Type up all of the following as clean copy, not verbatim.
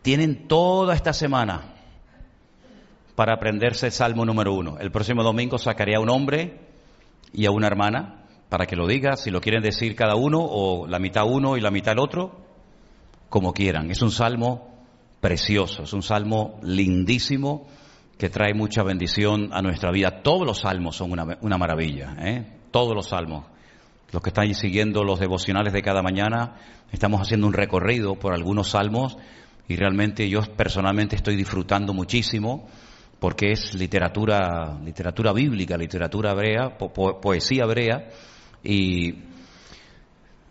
Tienen toda esta semana para aprenderse el Salmo número 1. El próximo domingo sacaré a un hombre y a una hermana para que lo diga, si lo quieren decir cada uno o la mitad uno y la mitad el otro, como quieran. Es un salmo precioso, es un salmo lindísimo que trae mucha bendición a nuestra vida. Todos los salmos son una maravilla, todos los salmos. Los que están siguiendo los devocionales de cada mañana, estamos haciendo un recorrido por algunos salmos y realmente yo personalmente estoy disfrutando muchísimo porque es literatura bíblica, literatura hebrea, poesía hebrea, y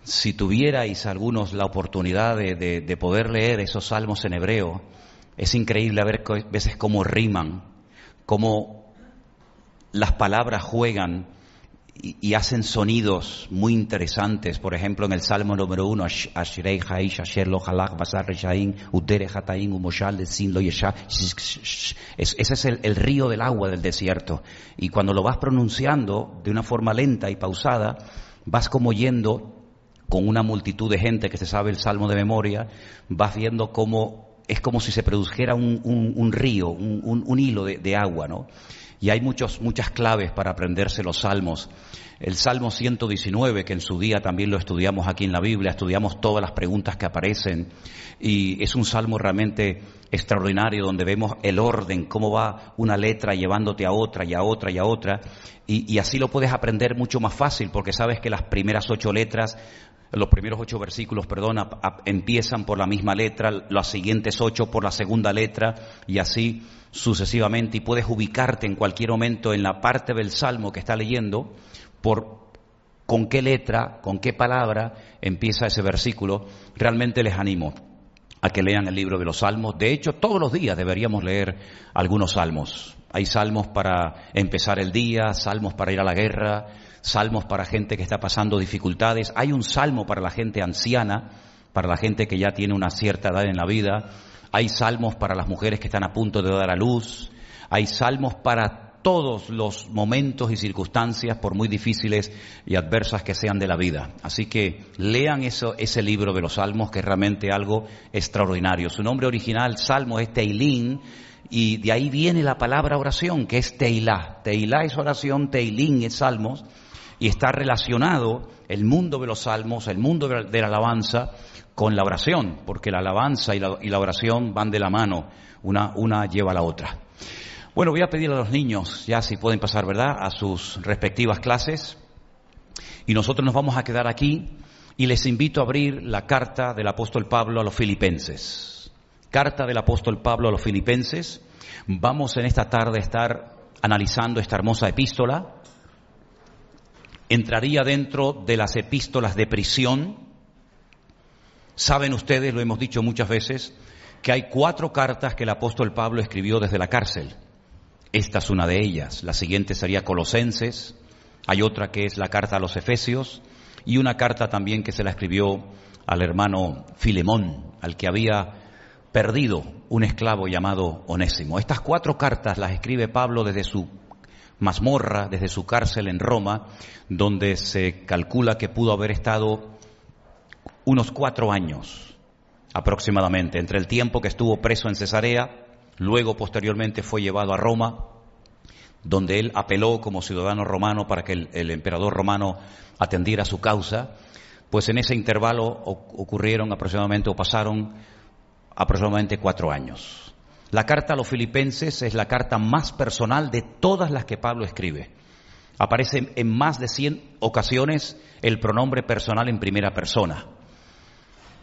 si tuvierais algunos la oportunidad de poder leer esos salmos en hebreo, es increíble a ver veces cómo riman, cómo las palabras juegan y hacen sonidos muy interesantes. Por ejemplo, en el Salmo número 1, Ashrei Haish Asher Lo Halach Basar Reshaim Udere Hataim Umoshal de Sin Lo Yesha. Ese es el río del agua del desierto. Y cuando lo vas pronunciando de una forma lenta y pausada, vas como yendo con una multitud de gente que se sabe el Salmo de memoria, vas viendo cómo es como si se produjera un río, un hilo de agua, ¿no? Y hay muchas claves para aprenderse los salmos. El Salmo 119, que en su día también lo estudiamos aquí en la Biblia, estudiamos todas las preguntas que aparecen, y es un salmo realmente extraordinario donde vemos el orden, cómo va una letra llevándote a otra y a otra y a otra, y así lo puedes aprender mucho más fácil, porque sabes que las primeras 8 letras, los primeros 8 versículos, empiezan por la misma letra, las siguientes 8 por la segunda letra, y así sucesivamente, y puedes ubicarte en cualquier momento en la parte del salmo que está leyendo, con qué letra, con qué palabra empieza ese versículo. Realmente les animo a que lean el libro de los salmos. De hecho, todos los días deberíamos leer algunos salmos. Hay salmos para empezar el día, salmos para ir a la guerra, salmos para gente que está pasando dificultades. Hay un salmo para la gente anciana, para la gente que ya tiene una cierta edad en la vida. Hay salmos para las mujeres que están a punto de dar a luz. Hay salmos para todos los momentos y circunstancias, por muy difíciles y adversas que sean de la vida. Así que lean ese libro de los salmos, que es realmente algo extraordinario. Su nombre original, salmo, es Teilín, y de ahí viene la palabra oración, que es Teilá. Teilá es oración, Teilín es salmos, y está relacionado el mundo de los salmos, el mundo de la alabanza, con la oración, porque la alabanza y la oración van de la mano, una lleva a la otra. Bueno, voy a pedirle a los niños, ya si pueden pasar, ¿verdad?, a sus respectivas clases, y nosotros nos vamos a quedar aquí, y les invito a abrir la carta del apóstol Pablo a los Filipenses. Carta del apóstol Pablo a los Filipenses. Vamos en esta tarde a estar analizando esta hermosa epístola. Entraría dentro de las epístolas de prisión. Saben ustedes, lo hemos dicho muchas veces, que hay 4 cartas que el apóstol Pablo escribió desde la cárcel. Esta es una de ellas. La siguiente sería Colosenses. Hay otra que es la carta a los Efesios, y una carta también que se la escribió al hermano Filemón, al que había perdido un esclavo llamado Onésimo. Estas 4 cartas las escribe Pablo desde su mazmorra, desde su cárcel en Roma, donde se calcula que pudo haber estado unos 4 años aproximadamente, entre el tiempo que estuvo preso en Cesarea, luego posteriormente fue llevado a Roma, donde él apeló como ciudadano romano para que el emperador romano atendiera su causa. Pues en ese intervalo pasaron aproximadamente 4 años. La carta a los Filipenses es la carta más personal de todas las que Pablo escribe. Aparece en más de 100 ocasiones el pronombre personal en primera persona.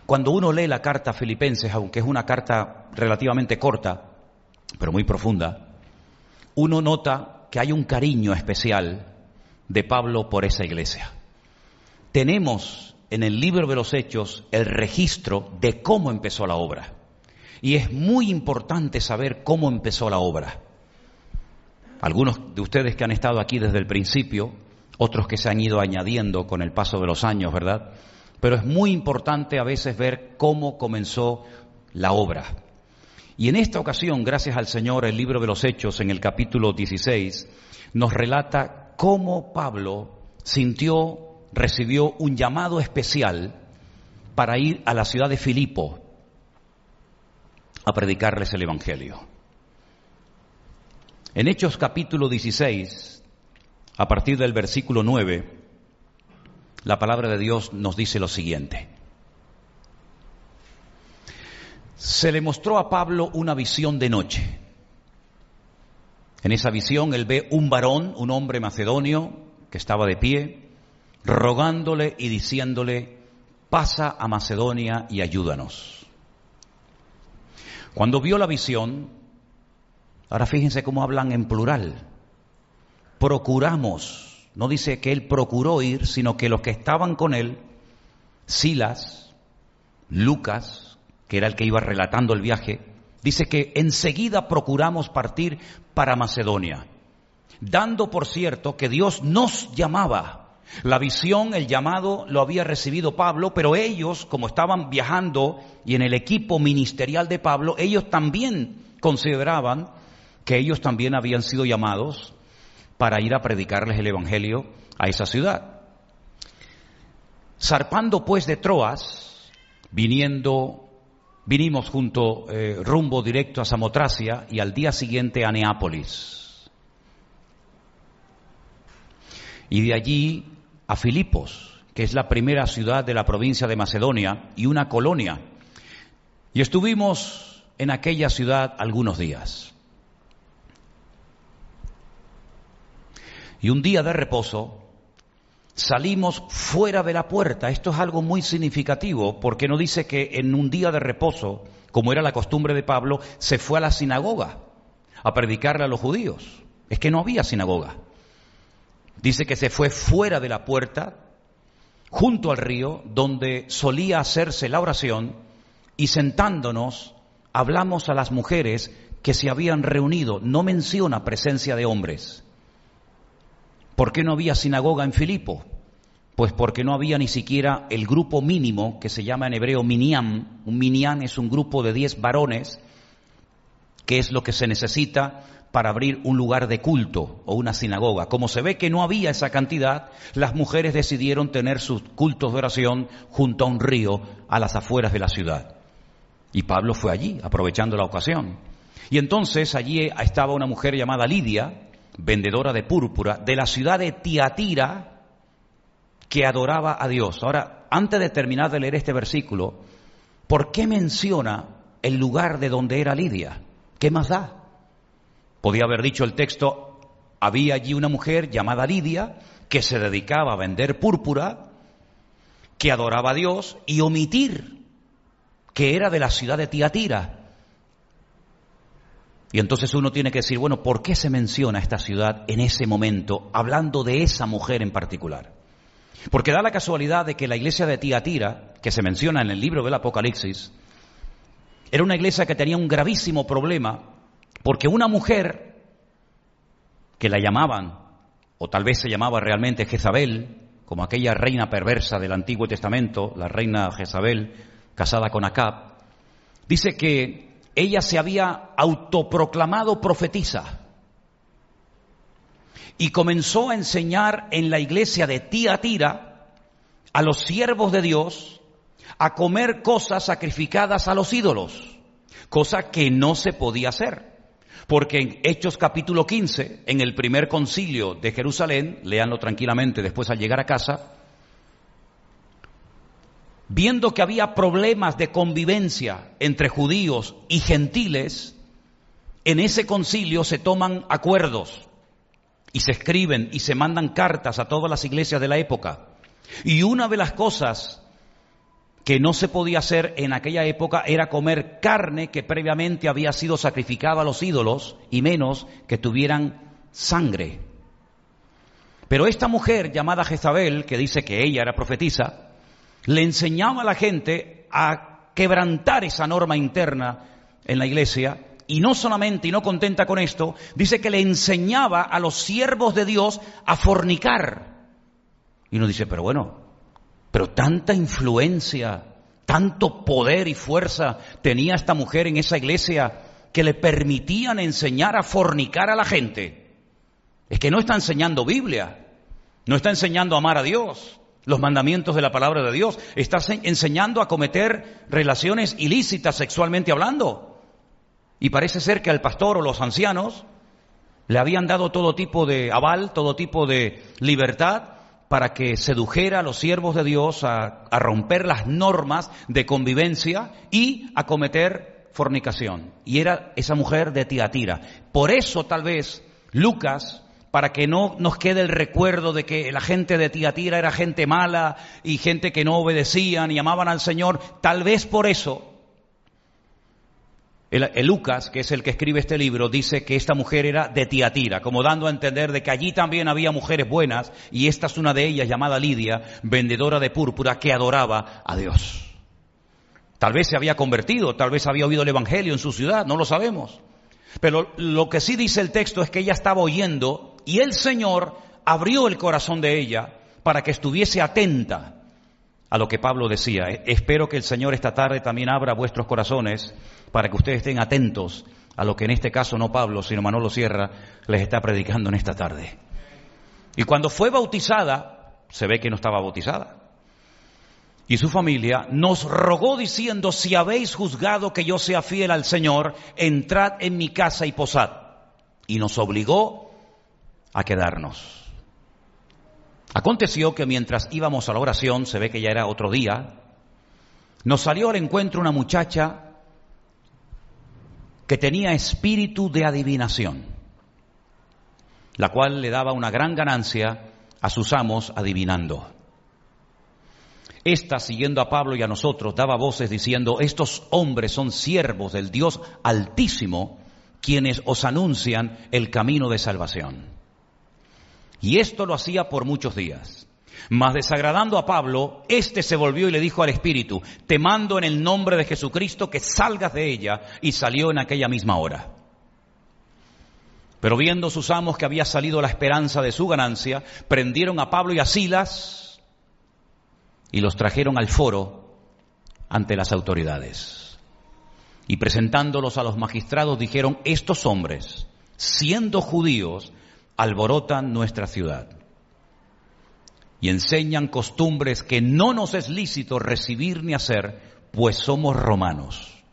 Cuando uno lee la carta a Filipenses, aunque es una carta relativamente corta, pero muy profunda, uno nota que hay un cariño especial de Pablo por esa iglesia. Tenemos en el libro de los Hechos el registro de cómo empezó la obra. Y es muy importante saber cómo empezó la obra. Algunos de ustedes que han estado aquí desde el principio, otros que se han ido añadiendo con el paso de los años, ¿verdad? Pero es muy importante a veces ver cómo comenzó la obra. Y en esta ocasión, gracias al Señor, el libro de los Hechos, en el capítulo 16, nos relata cómo Pablo recibió un llamado especial para ir a la ciudad de Filipo, a predicarles el Evangelio. En Hechos capítulo 16, a partir del versículo 9, la palabra de Dios nos dice lo siguiente. Se le mostró a Pablo una visión de noche. En esa visión él ve un varón, un hombre macedonio, que estaba de pie, rogándole y diciéndole: pasa a Macedonia y ayúdanos. Cuando vio la visión, ahora fíjense cómo hablan en plural, procuramos, no dice que él procuró ir, sino que los que estaban con él, Silas, Lucas, que era el que iba relatando el viaje, dice que enseguida procuramos partir para Macedonia, dando por cierto que Dios nos llamaba. La visión, el llamado, lo había recibido Pablo, pero ellos, como estaban viajando y en el equipo ministerial de Pablo, ellos también consideraban que ellos también habían sido llamados para ir a predicarles el Evangelio a esa ciudad. Zarpando pues de Troas, vinimos rumbo directo a Samotracia y al día siguiente a Neápolis. Y de allí a Filipos, que es la primera ciudad de la provincia de Macedonia y una colonia. Y estuvimos en aquella ciudad algunos días. Y un día de reposo salimos fuera de la puerta. Esto es algo muy significativo, porque no dice que en un día de reposo, como era la costumbre de Pablo, se fue a la sinagoga a predicarle a los judíos. Es que no había sinagoga. Dice que se fue fuera de la puerta, junto al río, donde solía hacerse la oración, y sentándonos, hablamos a las mujeres que se habían reunido. No menciona presencia de hombres. ¿Por qué no había sinagoga en Filipo? Pues porque no había ni siquiera el grupo mínimo, que se llama en hebreo minyan. Un minyan es un grupo de 10 varones, que es lo que se necesita para abrir un lugar de culto o una sinagoga. Como se ve que no había esa cantidad, las mujeres decidieron tener sus cultos de oración junto a un río a las afueras de la ciudad. Y Pablo fue allí, aprovechando la ocasión. Y entonces allí estaba una mujer llamada Lidia, vendedora de púrpura, de la ciudad de Tiatira, que adoraba a Dios. Ahora, antes de terminar de leer este versículo, ¿por qué menciona el lugar de donde era Lidia? ¿Qué más da? Podía haber dicho el texto: había allí una mujer llamada Lidia que se dedicaba a vender púrpura, que adoraba a Dios, y omitir que era de la ciudad de Tiatira. Y entonces uno tiene que decir, bueno, ¿por qué se menciona esta ciudad en ese momento, hablando de esa mujer en particular? Porque da la casualidad de que la iglesia de Tiatira, que se menciona en el libro del Apocalipsis, era una iglesia que tenía un gravísimo problema, porque una mujer que la llamaban, o tal vez se llamaba realmente Jezabel, como aquella reina perversa del Antiguo Testamento, la reina Jezabel, casada con Acab, dice que ella se había autoproclamado profetisa y comenzó a enseñar en la iglesia de Tiatira a los siervos de Dios a comer cosas sacrificadas a los ídolos, cosa que no se podía hacer. Porque en Hechos capítulo 15, en el primer concilio de Jerusalén, léanlo tranquilamente después al llegar a casa, viendo que había problemas de convivencia entre judíos y gentiles, en ese concilio se toman acuerdos y se escriben y se mandan cartas a todas las iglesias de la época. Y una de las cosas que no se podía hacer en aquella época era comer carne que previamente había sido sacrificada a los ídolos, y menos que tuvieran sangre. Pero esta mujer llamada Jezabel, que dice que ella era profetisa, le enseñaba a la gente a quebrantar esa norma interna en la iglesia, y no solamente, y no contenta con esto, dice que le enseñaba a los siervos de Dios a fornicar. Y uno dice, pero bueno, pero tanta influencia, tanto poder y fuerza tenía esta mujer en esa iglesia que le permitían enseñar a fornicar a la gente. Es que no está enseñando Biblia, no está enseñando a amar a Dios, los mandamientos de la palabra de Dios, está enseñando a cometer relaciones ilícitas sexualmente hablando. Y parece ser que al pastor o los ancianos le habían dado todo tipo de aval, todo tipo de libertad para que sedujera a los siervos de Dios a romper las normas de convivencia y a cometer fornicación. Y era esa mujer de Tiatira. Por eso tal vez Lucas, para que no nos quede el recuerdo de que la gente de Tiatira era gente mala y gente que no obedecían y amaban al Señor, tal vez por eso el Lucas, que es el que escribe este libro, dice que esta mujer era de Tiatira, como dando a entender de que allí también había mujeres buenas, y esta es una de ellas, llamada Lidia, vendedora de púrpura, que adoraba a Dios. Tal vez se había convertido, tal vez había oído el Evangelio en su ciudad, no lo sabemos. Pero lo que sí dice el texto es que ella estaba oyendo, y el Señor abrió el corazón de ella para que estuviese atenta a lo que Pablo decía. Espero que el Señor esta tarde también abra vuestros corazones para que ustedes estén atentos a lo que en este caso no Pablo, sino Manolo Sierra les está predicando en esta tarde. Y cuando fue bautizada, se ve que no estaba bautizada, y su familia nos rogó diciendo: si habéis juzgado que yo sea fiel al Señor, entrad en mi casa y posad. Y nos obligó a quedarnos. Aconteció que mientras íbamos a la oración, se ve que ya era otro día, nos salió al encuentro una muchacha que tenía espíritu de adivinación, la cual le daba una gran ganancia a sus amos adivinando. Esta, siguiendo a Pablo y a nosotros, daba voces diciendo: estos hombres son siervos del Dios Altísimo, quienes os anuncian el camino de salvación. Y esto lo hacía por muchos días. Mas desagradando a Pablo, éste se volvió y le dijo al espíritu: te mando en el nombre de Jesucristo que salgas de ella. Y salió en aquella misma hora. Pero viendo sus amos que había salido la esperanza de su ganancia, prendieron a Pablo y a Silas y los trajeron al foro ante las autoridades. Y presentándolos a los magistrados dijeron: estos hombres, siendo judíos, alborotan nuestra ciudad y enseñan costumbres que no nos es lícito recibir ni hacer, pues somos romanos.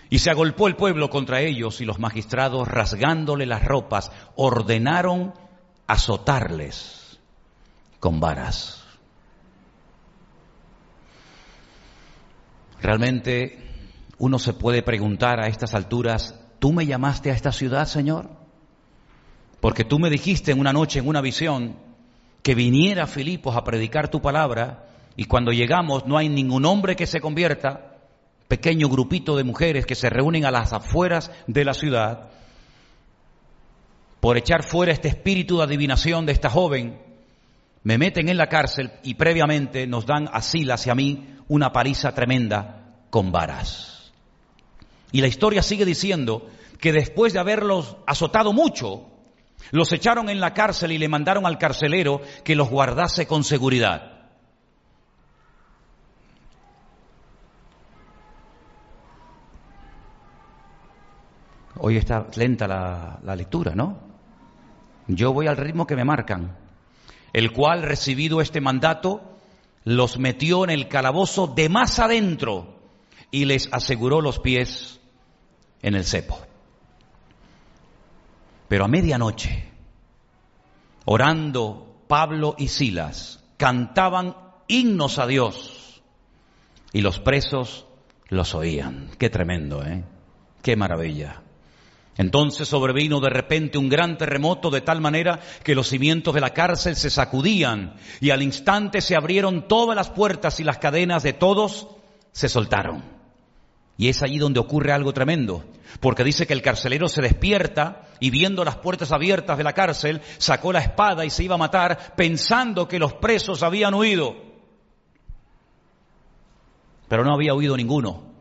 Y se agolpó el pueblo contra ellos, y los magistrados, rasgándole las ropas, ordenaron azotarles con varas. Realmente uno se puede preguntar a estas alturas: ¿tú me llamaste a esta ciudad, Señor? Porque tú me dijiste en una noche, en una visión, que viniera a Filipos a predicar tu palabra, y cuando llegamos no hay ningún hombre que se convierta, pequeño grupito de mujeres que se reúnen a las afueras de la ciudad por echar fuera este espíritu de adivinación de esta joven. Me meten en la cárcel y previamente nos dan a Silas y a mí una paliza tremenda con varas. Y la historia sigue diciendo que después de haberlos azotado mucho, los echaron en la cárcel y le mandaron al carcelero que los guardase con seguridad. Hoy está lenta la lectura, ¿no? Yo voy al ritmo que me marcan. El cual, recibido este mandato, los metió en el calabozo de más adentro y les aseguró los pies en el cepo. Pero a medianoche, orando, Pablo y Silas cantaban himnos a Dios y los presos los oían. Qué tremendo, ¿eh? Qué maravilla. Entonces sobrevino de repente un gran terremoto, de tal manera que los cimientos de la cárcel se sacudían, y al instante se abrieron todas las puertas y las cadenas de todos se soltaron. Y es allí donde ocurre algo tremendo, porque dice que el carcelero se despierta y, viendo las puertas abiertas de la cárcel, sacó la espada y se iba a matar, pensando que los presos habían huido. Pero no había huido ninguno.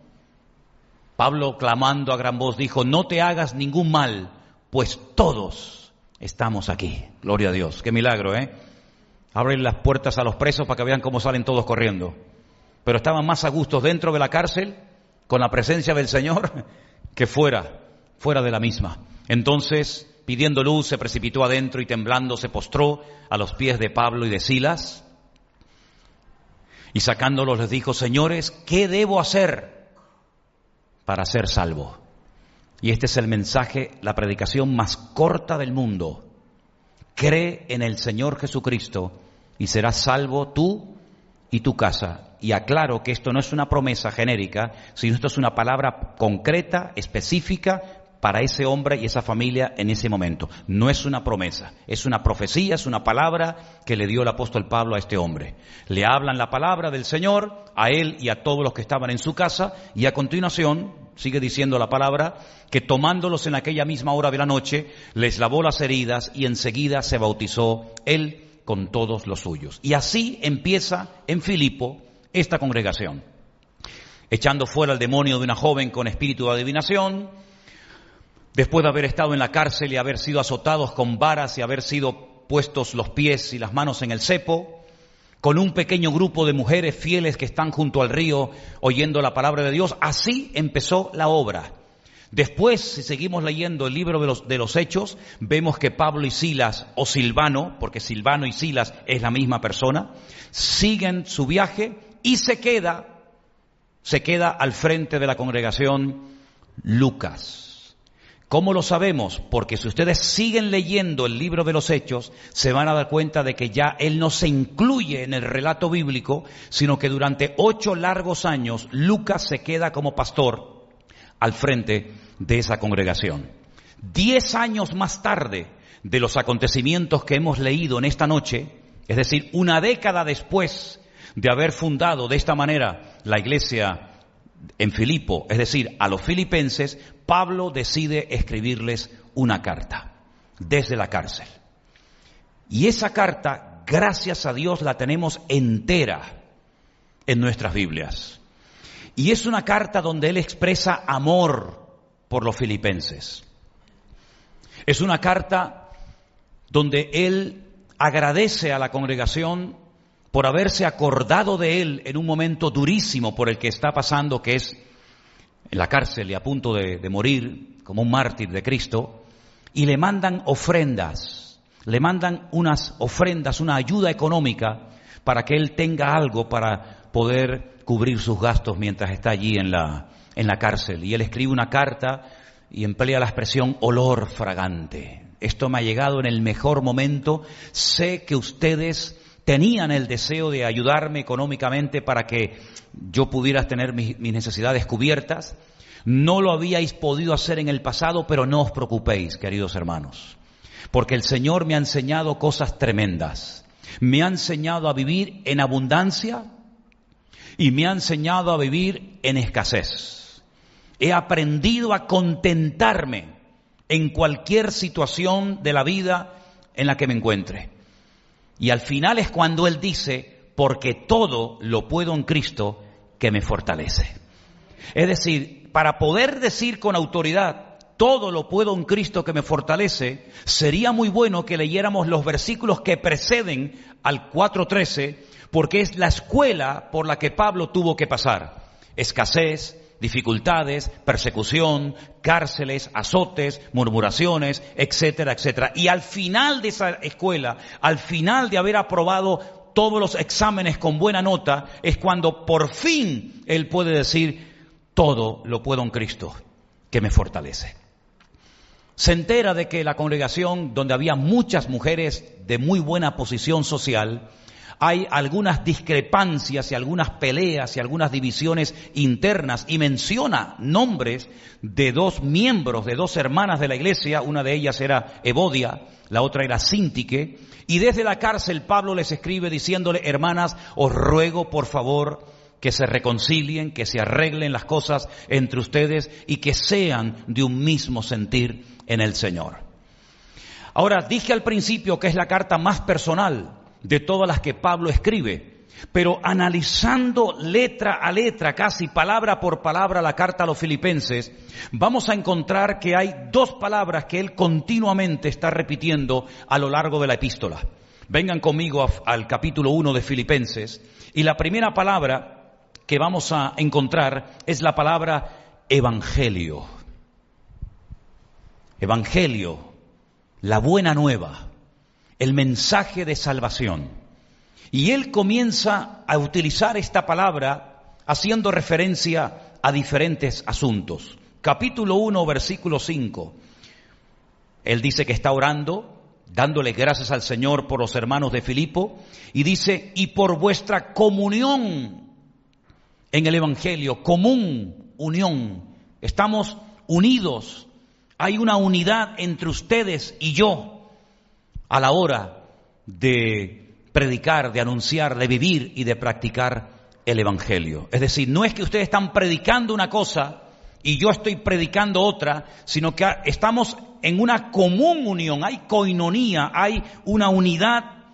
Pablo, clamando a gran voz, dijo: no te hagas ningún mal, pues todos estamos aquí. Gloria a Dios. Qué milagro, ¿eh? Abren las puertas a los presos para que vean cómo salen todos corriendo. Pero estaban más a gusto dentro de la cárcel, con la presencia del Señor, que fuera de la misma. Entonces, pidiendo luz, se precipitó adentro y temblando se postró a los pies de Pablo y de Silas. Y sacándolos les dijo: señores, ¿qué debo hacer para ser salvo? Y este es el mensaje, la predicación más corta del mundo. Cree en el Señor Jesucristo y serás salvo tú y tu casa. Y aclaro que esto no es una promesa genérica, sino esto es una palabra concreta, específica, para ese hombre y esa familia en ese momento. No es una promesa, es una profecía, es una palabra que le dio el apóstol Pablo a este hombre. Le hablan la palabra del Señor a él y a todos los que estaban en su casa, y a continuación sigue diciendo la palabra que tomándolos en aquella misma hora de la noche, les lavó las heridas y enseguida se bautizó él con todos los suyos. Y así empieza en Filipo esta congregación, echando fuera al demonio de una joven con espíritu de adivinación. Después de haber estado en la cárcel y haber sido azotados con varas y haber sido puestos los pies y las manos en el cepo, con un pequeño grupo de mujeres fieles que están junto al río oyendo la palabra de Dios, así empezó la obra. Después, si seguimos leyendo el libro de los Hechos, vemos que Pablo y Silas, o Silvano, porque Silvano y Silas es la misma persona, siguen su viaje y se queda al frente de la congregación Lucas. ¿Cómo lo sabemos? Porque si ustedes siguen leyendo el libro de los Hechos, se van a dar cuenta de que ya él no se incluye en el relato bíblico, sino que durante 8 largos años Lucas se queda como pastor al frente de esa congregación. 10 años más tarde de los acontecimientos que hemos leído en esta noche, es decir, una década después de haber fundado de esta manera la iglesia en Filipo, es decir, a los filipenses, Pablo decide escribirles una carta desde la cárcel. Y esa carta, gracias a Dios, la tenemos entera en nuestras Biblias. Y es una carta donde él expresa amor por los filipenses. Es una carta donde él agradece a la congregación por haberse acordado de él en un momento durísimo por el que está pasando, que es en la cárcel y a punto de morir como un mártir de Cristo, y le mandan ofrendas, le mandan unas ofrendas, una ayuda económica para que él tenga algo para poder cubrir sus gastos mientras está allí en la cárcel. Y él escribe una carta y emplea la expresión olor fragante. Esto me ha llegado en el mejor momento. Sé que ustedes tenían el deseo de ayudarme económicamente para que yo pudiera tener mis necesidades cubiertas. No lo habíais podido hacer en el pasado, pero no os preocupéis, queridos hermanos, porque el Señor me ha enseñado cosas tremendas. Me ha enseñado a vivir en abundancia y me ha enseñado a vivir en escasez. He aprendido a contentarme en cualquier situación de la vida en la que me encuentre. Y al final es cuando él dice, porque todo lo puedo en Cristo que me fortalece. Es decir, para poder decir con autoridad, todo lo puedo en Cristo que me fortalece, sería muy bueno que leyéramos los versículos que preceden al 4:13, porque es la escuela por la que Pablo tuvo que pasar. Escasez, dificultades, persecución, cárceles, azotes, murmuraciones, etcétera, etcétera. Y al final de esa escuela, al final de haber aprobado todos los exámenes con buena nota, es cuando por fin él puede decir, todo lo puedo en Cristo que me fortalece. Se entera de que la congregación, donde había muchas mujeres de muy buena posición social, hay algunas discrepancias y algunas peleas y algunas divisiones internas, y menciona nombres de 2 miembros, de 2 hermanas de la iglesia. Una de ellas era Evodia, la otra era Síntique, y desde la cárcel Pablo les escribe diciéndole, hermanas, os ruego por favor que se reconcilien, que se arreglen las cosas entre ustedes y que sean de un mismo sentir en el Señor. Ahora, dije al principio que es la carta más personal de todas las que Pablo escribe, pero analizando letra a letra, casi palabra por palabra, la carta a los filipenses, vamos a encontrar que hay 2 palabras que él continuamente está repitiendo a lo largo de la epístola. Vengan conmigo al capítulo 1 de Filipenses, y la primera palabra que vamos a encontrar es la palabra evangelio. Evangelio, la buena nueva, el mensaje de salvación. Y él comienza a utilizar esta palabra haciendo referencia a diferentes asuntos. capítulo 1, versículo 5. Él dice que está orando, dándole gracias al Señor por los hermanos de Filipo, y dice, y por vuestra comunión en el Evangelio, unión. Estamos unidos, hay una unidad entre ustedes y yo a la hora de predicar, de anunciar, de vivir y de practicar el Evangelio. Es decir, no es que ustedes están predicando una cosa y yo estoy predicando otra, sino que estamos en una común unión, hay coinonía, hay una unidad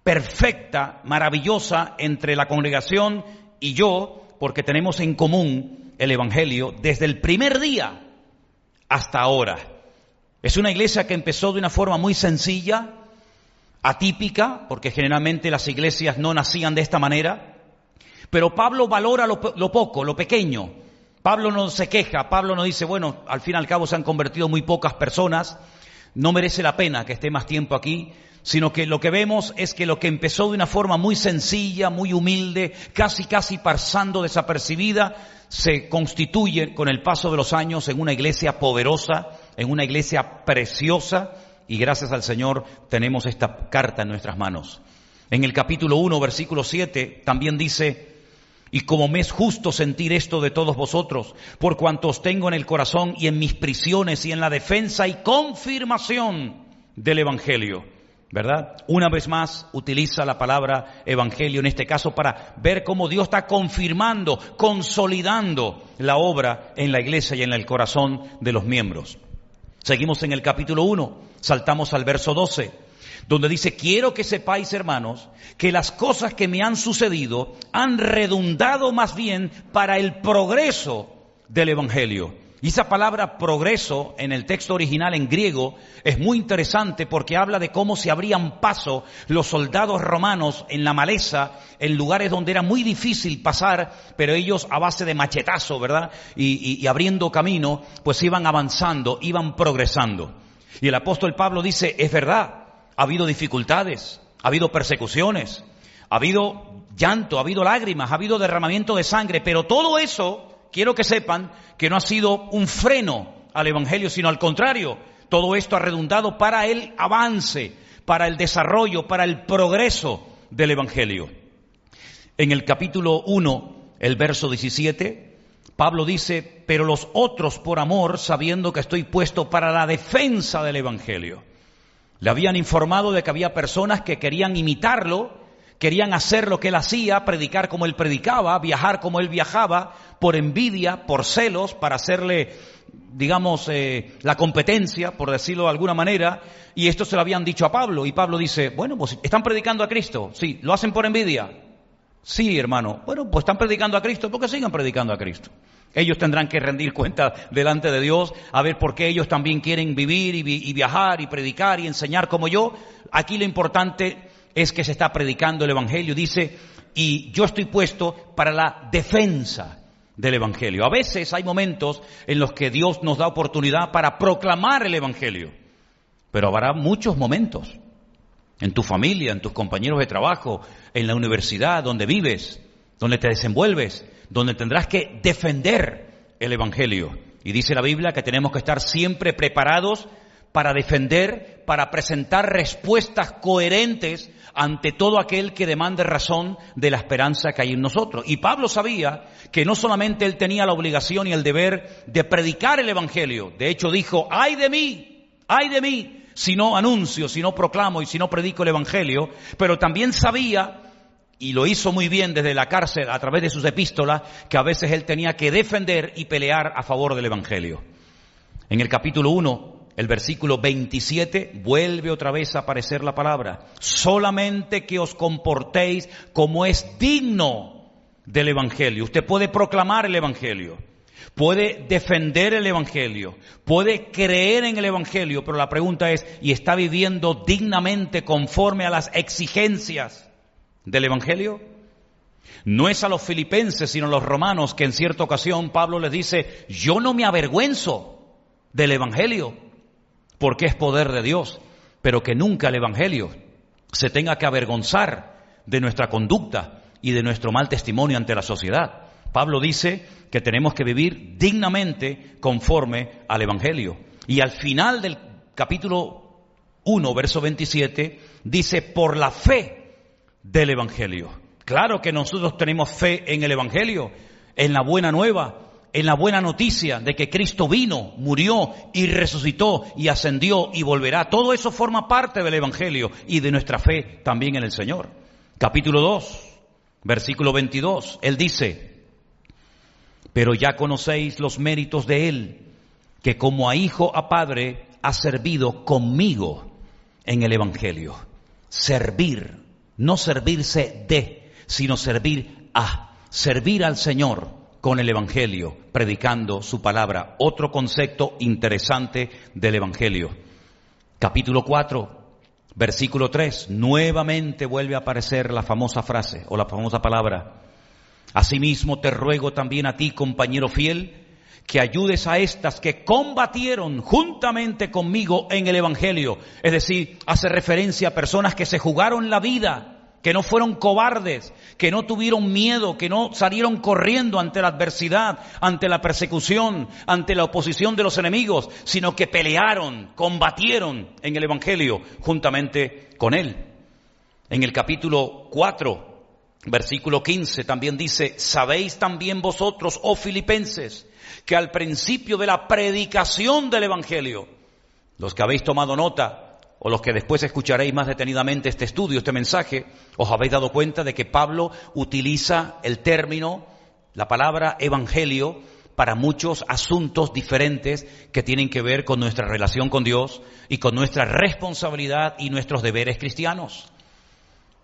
perfecta, maravillosa entre la congregación y yo, porque tenemos en común el Evangelio desde el primer día hasta ahora. Es una iglesia que empezó de una forma muy sencilla, atípica, porque generalmente las iglesias no nacían de esta manera, pero Pablo valora lo poco, lo pequeño. Pablo no se queja, Pablo no dice, bueno, al fin y al cabo se han convertido muy pocas personas, no merece la pena que esté más tiempo aquí, sino que lo que vemos es que lo que empezó de una forma muy sencilla, muy humilde, casi pasando desapercibida, se constituye con el paso de los años en una iglesia poderosa, en una iglesia preciosa, y gracias al Señor tenemos esta carta en nuestras manos. En el capítulo 1, versículo 7, también dice, y como me es justo sentir esto de todos vosotros, por cuanto os tengo en el corazón y en mis prisiones y en la defensa y confirmación del Evangelio, ¿verdad? Una vez más utiliza la palabra Evangelio en este caso para ver cómo Dios está confirmando, consolidando la obra en la iglesia y en el corazón de los miembros. Seguimos en el capítulo 1, saltamos al verso 12. Donde dice, quiero que sepáis, hermanos, que las cosas que me han sucedido han redundado más bien para el progreso del Evangelio. Y esa palabra progreso en el texto original en griego es muy interesante porque habla de cómo se abrían paso los soldados romanos en la maleza, en lugares donde era muy difícil pasar, pero ellos a base de machetazo, ¿verdad? Y abriendo camino, pues iban avanzando, iban progresando. Y el apóstol Pablo dice, es verdad. Ha habido dificultades, ha habido persecuciones, ha habido llanto, ha habido lágrimas, ha habido derramamiento de sangre, pero todo eso, quiero que sepan que no ha sido un freno al Evangelio, sino al contrario, todo esto ha redundado para el avance, para el desarrollo, para el progreso del Evangelio. En el capítulo 1, el verso 17, Pablo dice, pero los otros por amor, sabiendo que estoy puesto para la defensa del Evangelio. Le habían informado de que había personas que querían imitarlo, querían hacer lo que él hacía, predicar como él predicaba, viajar como él viajaba, por envidia, por celos, para hacerle, digamos, la competencia, por decirlo de alguna manera, y esto se lo habían dicho a Pablo, y Pablo dice, bueno, pues están predicando a Cristo, sí, ¿lo hacen por envidia? Sí, hermano, bueno, pues están predicando a Cristo, ¿por qué sigan predicando a Cristo? Ellos tendrán que rendir cuenta delante de Dios, a ver por qué ellos también quieren vivir y viajar y predicar y enseñar como yo. Aquí lo importante es que se está predicando el Evangelio, dice, y yo estoy puesto para la defensa del Evangelio. A veces hay momentos en los que Dios nos da oportunidad para proclamar el Evangelio, pero habrá muchos momentos en tu familia, en tus compañeros de trabajo, en la universidad, donde vives, donde te desenvuelves, donde tendrás que defender el Evangelio. Y dice la Biblia que tenemos que estar siempre preparados para defender, para presentar respuestas coherentes ante todo aquel que demande razón de la esperanza que hay en nosotros. Y Pablo sabía que no solamente él tenía la obligación y el deber de predicar el Evangelio. De hecho dijo, ¡ay de mí! Si no anuncio, si no proclamo y si no predico el Evangelio. Pero también sabía, y lo hizo muy bien desde la cárcel a través de sus epístolas, que a veces él tenía que defender y pelear a favor del Evangelio. En el capítulo 1, el versículo 27, vuelve otra vez a aparecer la palabra. Solamente que os comportéis como es digno del Evangelio. Usted puede proclamar el Evangelio, puede defender el Evangelio, puede creer en el Evangelio, pero la pregunta es, ¿y está viviendo dignamente conforme a las exigencias del Evangelio? No es a los filipenses, sino a los romanos, que en cierta ocasión Pablo les dice, yo no me avergüenzo del Evangelio, porque es poder de Dios, pero que nunca el Evangelio se tenga que avergonzar de nuestra conducta y de nuestro mal testimonio ante la sociedad. Pablo dice que tenemos que vivir dignamente conforme al Evangelio. Y al final del capítulo 1, verso 27, dice, por la fe del Evangelio. Claro que nosotros tenemos fe en el Evangelio, en la buena nueva, en la buena noticia de que Cristo vino, murió y resucitó y ascendió y volverá. Todo eso forma parte del Evangelio y de nuestra fe también en el Señor. Capítulo 2, versículo 22, Él dice, pero ya conocéis los méritos de Él, que como a hijo a padre ha servido conmigo en el Evangelio. Servir, no servirse de, sino servir a, servir al Señor con el Evangelio, predicando su palabra. Otro concepto interesante del Evangelio. Capítulo 4, versículo 3, nuevamente vuelve a aparecer la famosa frase o la famosa palabra. Asimismo te ruego también a ti, compañero fiel, que ayudes a estas que combatieron juntamente conmigo en el Evangelio. Es decir, hace referencia a personas que se jugaron la vida, que no fueron cobardes, que no tuvieron miedo, que no salieron corriendo ante la adversidad, ante la persecución, ante la oposición de los enemigos, sino que pelearon, combatieron en el Evangelio juntamente con Él. En el capítulo 4, versículo 15 también dice, sabéis también vosotros, oh filipenses, que al principio de la predicación del Evangelio, los que habéis tomado nota, o los que después escucharéis más detenidamente este estudio, este mensaje, os habéis dado cuenta de que Pablo utiliza el término, la palabra evangelio, para muchos asuntos diferentes que tienen que ver con nuestra relación con Dios y con nuestra responsabilidad y nuestros deberes cristianos.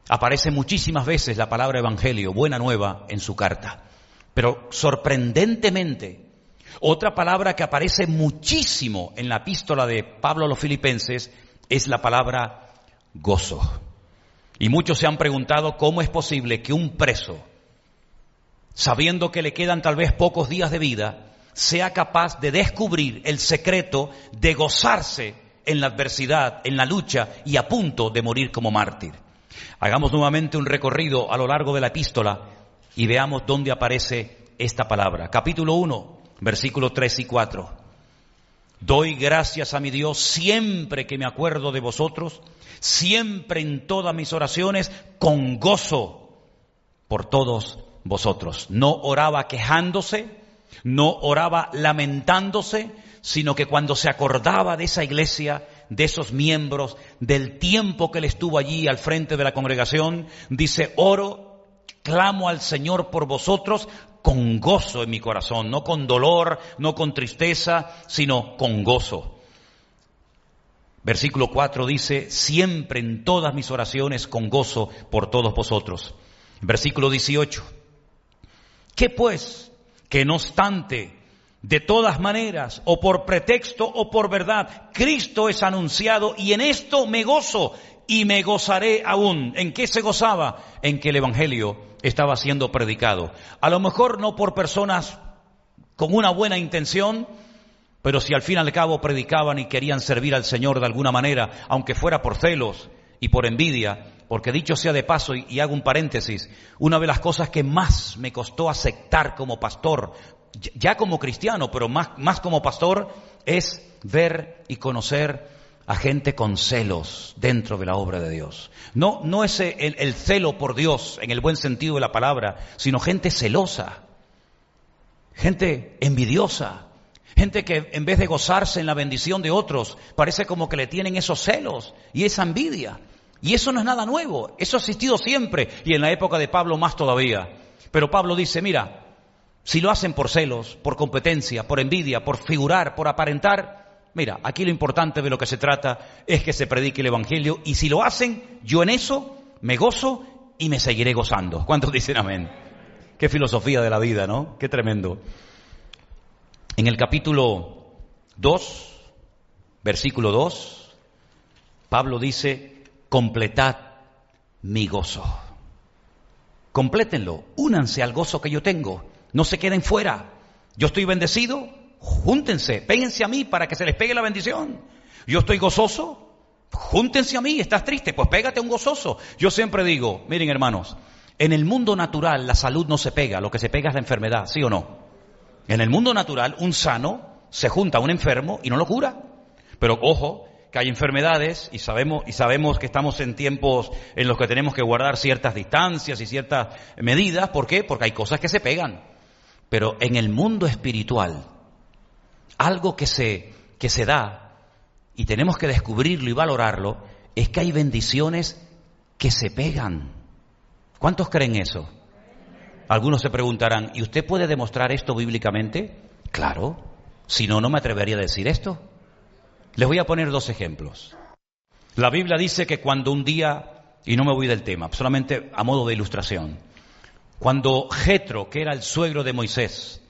Aparece muchísimas veces la palabra evangelio, buena nueva, en su carta. Pero sorprendentemente, otra palabra que aparece muchísimo en la epístola de Pablo a los Filipenses es la palabra gozo. Y muchos se han preguntado cómo es posible que un preso, sabiendo que le quedan tal vez pocos días de vida, sea capaz de descubrir el secreto de gozarse en la adversidad, en la lucha y a punto de morir como mártir. Hagamos nuevamente un recorrido a lo largo de la epístola y veamos dónde aparece esta palabra. Capítulo 1, versículos 3 y 4. Doy gracias a mi Dios siempre que me acuerdo de vosotros, siempre en todas mis oraciones, con gozo por todos vosotros. No oraba quejándose, no oraba lamentándose, sino que cuando se acordaba de esa iglesia, de esos miembros, del tiempo que él estuvo allí al frente de la congregación, dice, oro, clamo al Señor por vosotros, con gozo en mi corazón, no con dolor, no con tristeza, sino con gozo. Versículo 4 dice, siempre en todas mis oraciones con gozo por todos vosotros. Versículo 18, ¿qué pues? Que no obstante, de todas maneras, o por pretexto o por verdad, Cristo es anunciado y en esto me gozo y me gozaré aún. ¿En qué se gozaba? En que el Evangelio estaba siendo predicado. A lo mejor no por personas con una buena intención, pero si al fin y al cabo predicaban y querían servir al Señor de alguna manera, aunque fuera por celos y por envidia, porque dicho sea de paso, y hago un paréntesis, una de las cosas que más me costó aceptar como pastor, ya como cristiano, pero más como pastor, es ver y conocer a gente con celos dentro de la obra de Dios. No es el celo por Dios en el buen sentido de la palabra, sino gente celosa, gente envidiosa, gente que en vez de gozarse en la bendición de otros, parece como que le tienen esos celos y esa envidia. Y eso no es nada nuevo, eso ha existido siempre y en la época de Pablo más todavía. Pero Pablo dice, mira, si lo hacen por celos, por competencia, por envidia, por figurar, por aparentar, mira, aquí lo importante de lo que se trata es que se predique el Evangelio y si lo hacen, yo en eso me gozo y me seguiré gozando. ¿Cuántos dicen amén? Qué filosofía de la vida, ¿no? Qué tremendo. En el capítulo 2, versículo 2, Pablo dice, completad mi gozo. Complétenlo, únanse al gozo que yo tengo, no se queden fuera. Yo estoy bendecido, júntense, péguense a mí para que se les pegue la bendición. Yo estoy gozoso, júntense a mí. ¿Estás triste? Pues pégate a un gozoso. Yo siempre digo, miren hermanos, en el mundo natural la salud no se pega, lo que se pega es la enfermedad, ¿sí o no? En el mundo natural, un sano se junta a un enfermo y no lo cura. Pero ojo, que hay enfermedades y sabemos que estamos en tiempos en los que tenemos que guardar ciertas distancias y ciertas medidas. ¿Por qué? Porque hay cosas que se pegan. Pero en el mundo espiritual, algo que se da, y tenemos que descubrirlo y valorarlo, es que hay bendiciones que se pegan. ¿Cuántos creen eso? Algunos se preguntarán, ¿y usted puede demostrar esto bíblicamente? Claro, si no, no me atrevería a decir esto. Les voy a poner 2 ejemplos. La Biblia dice que cuando un día, y no me voy del tema, solamente a modo de ilustración, cuando Jetro, que era el suegro de Moisés,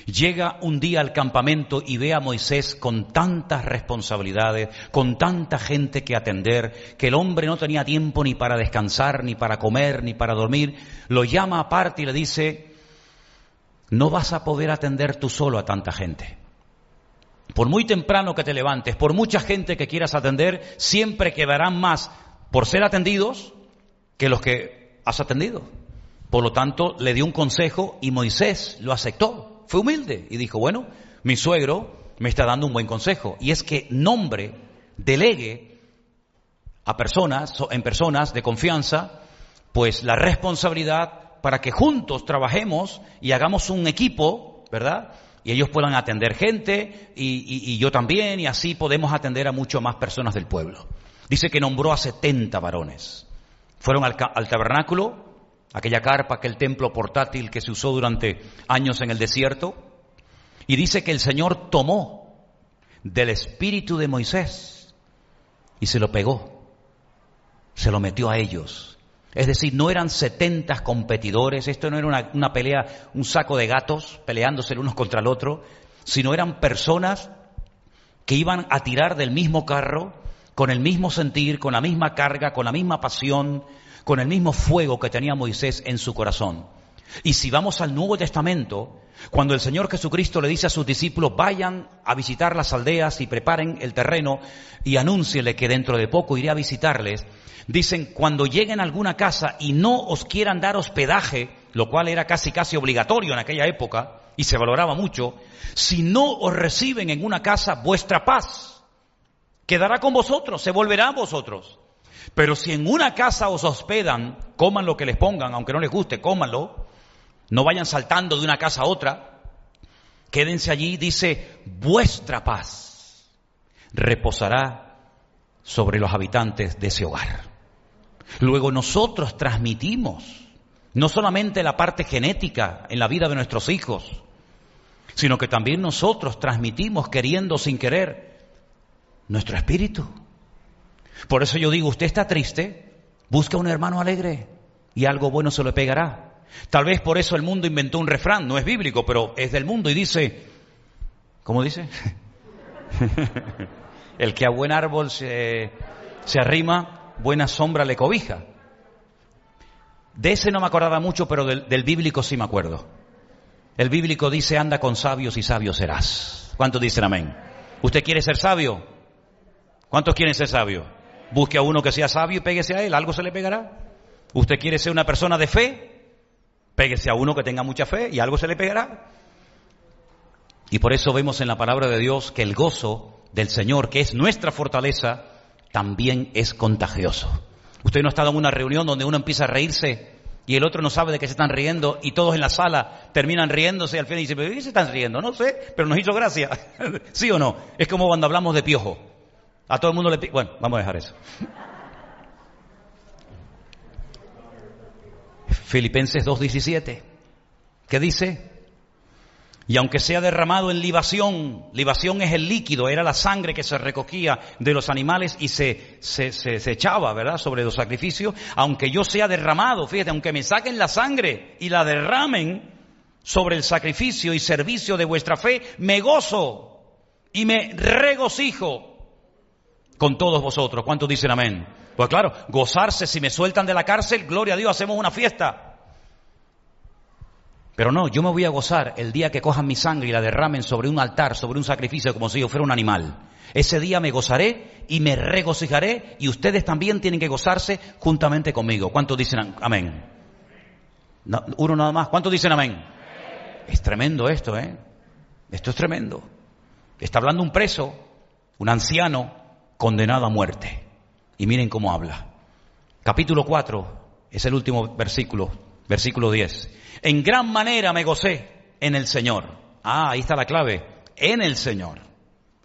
llega un día al campamento y ve a Moisés con tantas responsabilidades, con tanta gente que atender, que el hombre no tenía tiempo ni para descansar, ni para comer, ni para dormir, lo llama aparte y le dice, no vas a poder atender tú solo a tanta gente. Por muy temprano que te levantes, por mucha gente que quieras atender, siempre quedarán más por ser atendidos que los que has atendido. Por lo tanto, le dio un consejo y Moisés lo aceptó. Fue humilde y dijo, bueno, mi suegro me está dando un buen consejo. Y es que delegue en personas de confianza, pues la responsabilidad para que juntos trabajemos y hagamos un equipo, ¿verdad? Y ellos puedan atender gente y yo también, y así podemos atender a mucho más personas del pueblo. Dice que nombró a 70 varones. Fueron al tabernáculo, aquella carpa, aquel templo portátil que se usó durante años en el desierto, y dice que el Señor tomó del espíritu de Moisés y se lo pegó, se lo metió a ellos. Es decir, no eran 70 competidores, esto no era una pelea, un saco de gatos peleándose el uno contra el otro, sino eran personas que iban a tirar del mismo carro, con el mismo sentir, con la misma carga, con la misma pasión, con el mismo fuego que tenía Moisés en su corazón. Y si vamos al Nuevo Testamento, cuando el Señor Jesucristo le dice a sus discípulos, vayan a visitar las aldeas y preparen el terreno y anúncienle que dentro de poco iré a visitarles, dicen, cuando lleguen a alguna casa y no os quieran dar hospedaje, lo cual era casi obligatorio en aquella época y se valoraba mucho, si no os reciben en una casa, vuestra paz quedará con vosotros, se volverá a vosotros. Pero si en una casa os hospedan, coman lo que les pongan, aunque no les guste, cómanlo, no vayan saltando de una casa a otra, quédense allí, dice, vuestra paz reposará sobre los habitantes de ese hogar. Luego nosotros transmitimos no solamente la parte genética en la vida de nuestros hijos, sino que también nosotros transmitimos, queriendo sin querer, nuestro espíritu. Por eso yo digo, usted está triste, busca un hermano alegre y algo bueno se le pegará. Tal vez por eso el mundo inventó un refrán, no es bíblico, pero es del mundo y dice, ¿cómo dice? El que a buen árbol se arrima, buena sombra le cobija. De ese no me acordaba mucho, pero del bíblico sí me acuerdo. El bíblico dice, anda con sabios y sabio serás. ¿Cuántos dicen amén? ¿Usted quiere ser sabio? ¿Cuántos quieren ser sabios? Busque a uno que sea sabio y péguese a él, algo se le pegará. ¿Usted quiere ser una persona de fe? Péguese a uno que tenga mucha fe y algo se le pegará. Y por eso vemos en la palabra de Dios que el gozo del Señor, que es nuestra fortaleza, también es contagioso. Usted no ha estado en una reunión donde uno empieza a reírse y el otro no sabe de qué se están riendo y todos en la sala terminan riéndose y al final dicen, ¿pero de qué se están riendo? No sé, pero nos hizo gracia. ¿Sí o no? Es como cuando hablamos de piojo. A todo el mundo le... Bueno, vamos a dejar eso. Filipenses 2:17, ¿qué dice? Y aunque sea derramado en libación es el líquido, era la sangre que se recogía de los animales y se echaba, ¿verdad?, sobre los sacrificios. Aunque yo sea derramado, fíjate, aunque me saquen la sangre y la derramen sobre el sacrificio y servicio de vuestra fe, me gozo y me regocijo con todos vosotros. ¿Cuántos dicen amén? Pues claro, gozarse, si me sueltan de la cárcel, gloria a Dios, hacemos una fiesta. Pero no, yo me voy a gozar el día que cojan mi sangre y la derramen sobre un altar, sobre un sacrificio, como si yo fuera un animal. Ese día me gozaré y me regocijaré, y ustedes también tienen que gozarse juntamente conmigo. ¿Cuántos dicen amén? No, uno nada más. ¿Cuántos dicen amén? Es tremendo esto, ¿eh? Esto es tremendo. Está hablando un preso, un anciano condenado a muerte. Y miren cómo habla. Capítulo 4, es el último versículo, versículo 10. En gran manera me gocé en el Señor. Ahí está la clave. En el Señor.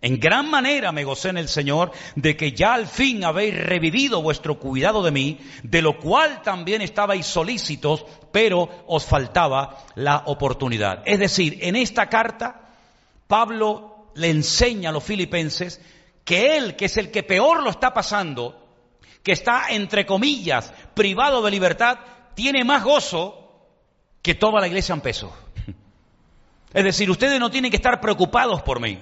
En gran manera me gocé en el Señor de que ya al fin habéis revivido vuestro cuidado de mí, de lo cual también estabais solícitos, pero os faltaba la oportunidad. Es decir, en esta carta, Pablo le enseña a los filipenses que él, que es el que peor lo está pasando, que está, entre comillas, privado de libertad, tiene más gozo que toda la iglesia en peso. Es decir, ustedes no tienen que estar preocupados por mí.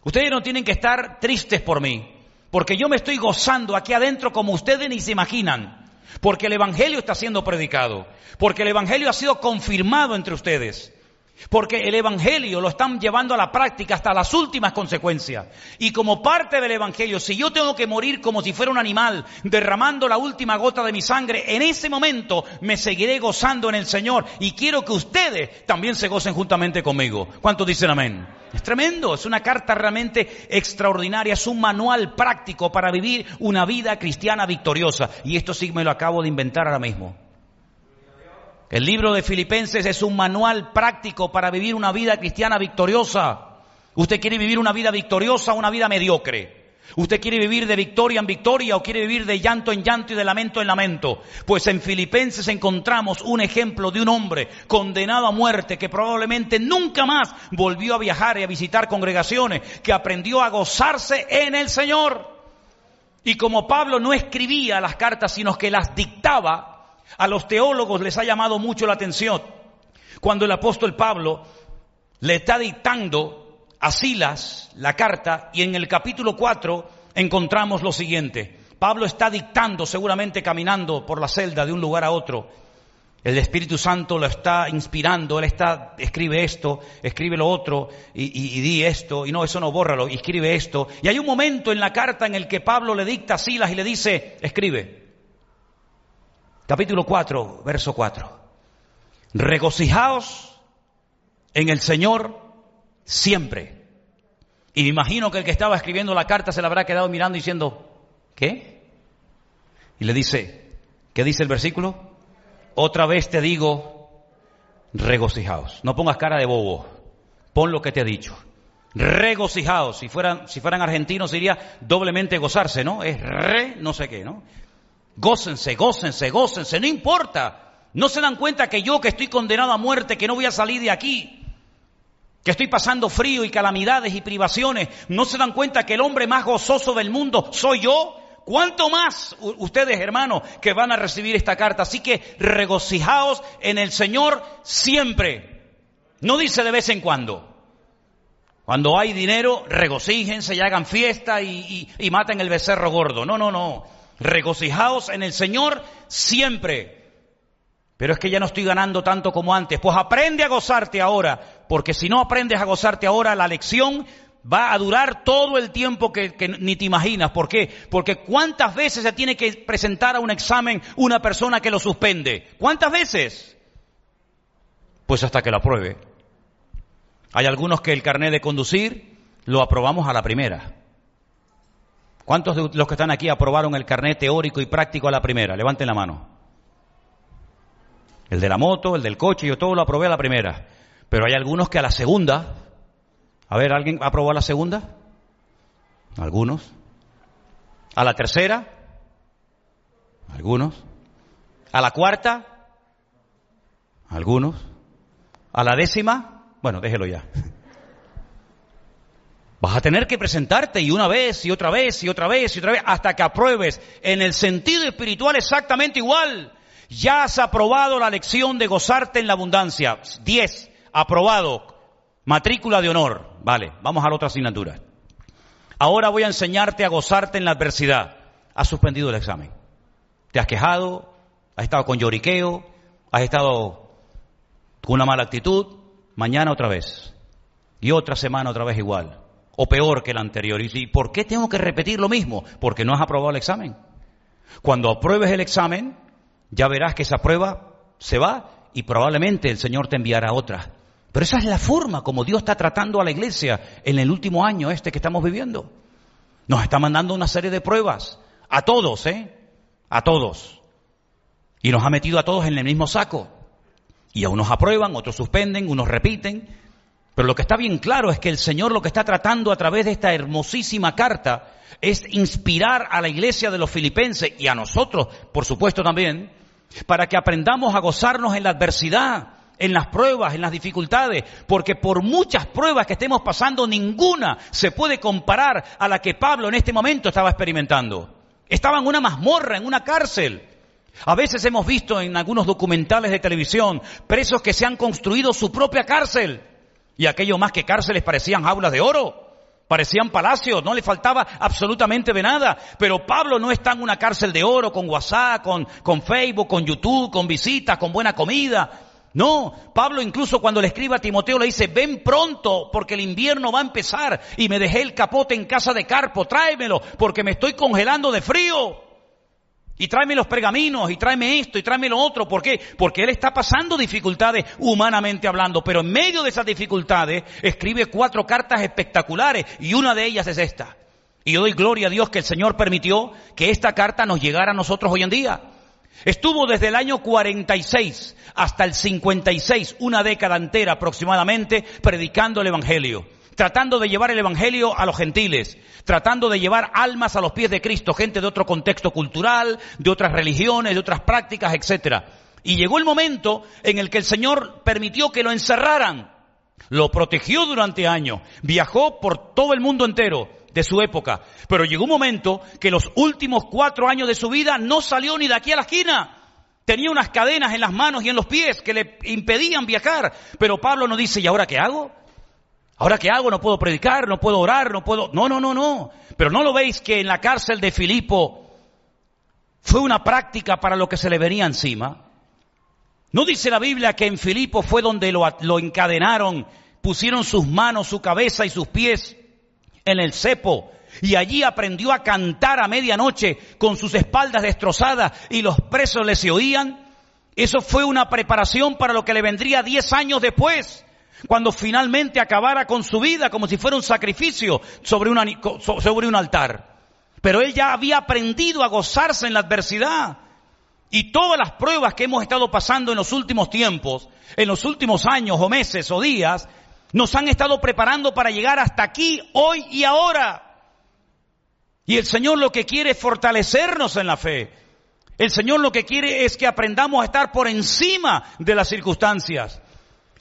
Ustedes no tienen que estar tristes por mí, porque yo me estoy gozando aquí adentro como ustedes ni se imaginan, porque el Evangelio está siendo predicado, porque el Evangelio ha sido confirmado entre ustedes, porque el Evangelio lo están llevando a la práctica hasta las últimas consecuencias. Y como parte del Evangelio, si yo tengo que morir como si fuera un animal, derramando la última gota de mi sangre, en ese momento me seguiré gozando en el Señor. Y quiero que ustedes también se gocen juntamente conmigo. ¿Cuántos dicen amén? Es tremendo, es una carta realmente extraordinaria, es un manual práctico para vivir una vida cristiana victoriosa. Y esto sí me lo acabo de inventar ahora mismo. El libro de Filipenses es un manual práctico para vivir una vida cristiana victoriosa. ¿Usted quiere vivir una vida victoriosa o una vida mediocre? ¿Usted quiere vivir de victoria en victoria o quiere vivir de llanto en llanto y de lamento en lamento? Pues en Filipenses encontramos un ejemplo de un hombre condenado a muerte que probablemente nunca más volvió a viajar y a visitar congregaciones, que aprendió a gozarse en el Señor. Y como Pablo no escribía las cartas, sino que las dictaba, a los teólogos les ha llamado mucho la atención cuando el apóstol Pablo le está dictando a Silas la carta, y en el capítulo 4 encontramos lo siguiente. Pablo está dictando, seguramente caminando por la celda de un lugar a otro. El Espíritu Santo lo está inspirando, él está, escribe esto, escribe lo otro, y di esto, y no, eso no, bórralo, y escribe esto. Y hay un momento en la carta en el que Pablo le dicta a Silas y le dice, escribe. Capítulo 4, verso 4. Regocijaos en el Señor siempre. Y me imagino que el que estaba escribiendo la carta se la habrá quedado mirando diciendo, ¿qué? Y le dice, ¿qué dice el versículo? Otra vez te digo, regocijaos. No pongas cara de bobo, pon lo que te he dicho. Regocijaos. Si fueran argentinos diría doblemente gozarse, ¿no? Es no sé qué, ¿no? Gócense, gócense, gócense, no importa. No se dan cuenta que yo, que estoy condenado a muerte, que no voy a salir de aquí, que estoy pasando frío y calamidades y privaciones, no se dan cuenta que el hombre más gozoso del mundo soy yo. ¿Cuánto más ustedes, hermanos, que van a recibir esta carta? Así que regocijaos en el Señor siempre. No dice de vez en cuando. Cuando hay dinero, regocíjense y hagan fiesta y maten el becerro gordo. No. Regocijaos en el Señor siempre. Pero es que ya no estoy ganando tanto como antes. Pues aprende a gozarte ahora, porque si no aprendes a gozarte ahora, la lección va a durar todo el tiempo que ni te imaginas. ¿Por qué? Porque ¿cuántas veces se tiene que presentar a un examen una persona que lo suspende? ¿Cuántas veces? Pues hasta que lo apruebe. Hay algunos que el carnet de conducir lo aprobamos a la primera. ¿Cuántos de los que están aquí aprobaron el carnet teórico y práctico a la primera? Levanten la mano. El de la moto, el del coche, yo todo lo aprobé a la primera. Pero hay algunos que a la segunda. A ver, ¿alguien aprobó a la segunda? Algunos. ¿A la tercera? Algunos. ¿A la cuarta? Algunos. ¿A la 10ª? Bueno, déjelo ya. Vas a tener que presentarte y una vez y otra vez y otra vez y otra vez hasta que apruebes. En el sentido espiritual exactamente igual. Ya has aprobado la lección de gozarte en la abundancia. 10, aprobado. Matrícula de honor. Vale, vamos a la otra asignatura. Ahora voy a enseñarte a gozarte en la adversidad. Has suspendido el examen. Te has quejado, has estado con lloriqueo, has estado con una mala actitud. Mañana otra vez. Y otra semana otra vez igual. O peor que la anterior. ¿Y por qué tengo que repetir lo mismo? Porque no has aprobado el examen. Cuando apruebes el examen, ya verás que esa prueba se va y probablemente el Señor te enviará otra. Pero esa es la forma como Dios está tratando a la iglesia en el último año que estamos viviendo. Nos está mandando una serie de pruebas a todos, a todos. Y nos ha metido a todos en el mismo saco. Y a unos aprueban, otros suspenden, unos repiten. Pero lo que está bien claro es que el Señor lo que está tratando a través de esta hermosísima carta es inspirar a la iglesia de los filipenses y a nosotros, por supuesto también, para que aprendamos a gozarnos en la adversidad, en las pruebas, en las dificultades, porque por muchas pruebas que estemos pasando, ninguna se puede comparar a la que Pablo en este momento estaba experimentando. Estaba en una mazmorra, en una cárcel. A veces hemos visto en algunos documentales de televisión presos que se han construido su propia cárcel, y aquello más que cárceles parecían jaulas de oro. Parecían palacios, no le faltaba absolutamente de nada. Pero Pablo no está en una cárcel de oro con WhatsApp, con Facebook, con YouTube, con visitas, con buena comida. No, Pablo incluso cuando le escribe a Timoteo le dice, ven pronto porque el invierno va a empezar y me dejé el capote en casa de Carpo, tráemelo porque me estoy congelando de frío. Y tráeme los pergaminos, y tráeme esto, y tráeme lo otro. ¿Por qué? Porque él está pasando dificultades humanamente hablando, pero en medio de esas dificultades escribe 4 cartas espectaculares, y una de ellas es esta. Y yo doy gloria a Dios que el Señor permitió que esta carta nos llegara a nosotros hoy en día. Estuvo desde el año 46 hasta el 56, una década entera aproximadamente, predicando el Evangelio. Tratando de llevar el Evangelio a los gentiles, tratando de llevar almas a los pies de Cristo, gente de otro contexto cultural, de otras religiones, de otras prácticas, etcétera. Y llegó el momento en el que el Señor permitió que lo encerraran, lo protegió durante años, viajó por todo el mundo entero de su época, pero llegó un momento que los últimos 4 años de su vida no salió ni de aquí a la esquina. Tenía unas cadenas en las manos y en los pies que le impedían viajar, pero Pablo nos dice, ¿y ahora qué hago? ¿Ahora qué hago? No puedo predicar, no puedo orar, no puedo... No. Pero ¿no lo veis que en la cárcel de Filipo fue una práctica para lo que se le venía encima? ¿No dice la Biblia que en Filipo fue donde lo encadenaron, pusieron sus manos, su cabeza y sus pies en el cepo? Y allí aprendió a cantar a medianoche con sus espaldas destrozadas y los presos le se oían. Eso fue una preparación para lo que le vendría 10 años después, cuando finalmente acabara con su vida como si fuera un sacrificio sobre un altar. Pero él ya había aprendido a gozarse en la adversidad. Y todas las pruebas que hemos estado pasando en los últimos tiempos, en los últimos años o meses o días, nos han estado preparando para llegar hasta aquí, hoy y ahora. Y el Señor lo que quiere es fortalecernos en la fe. El Señor lo que quiere es que aprendamos a estar por encima de las circunstancias.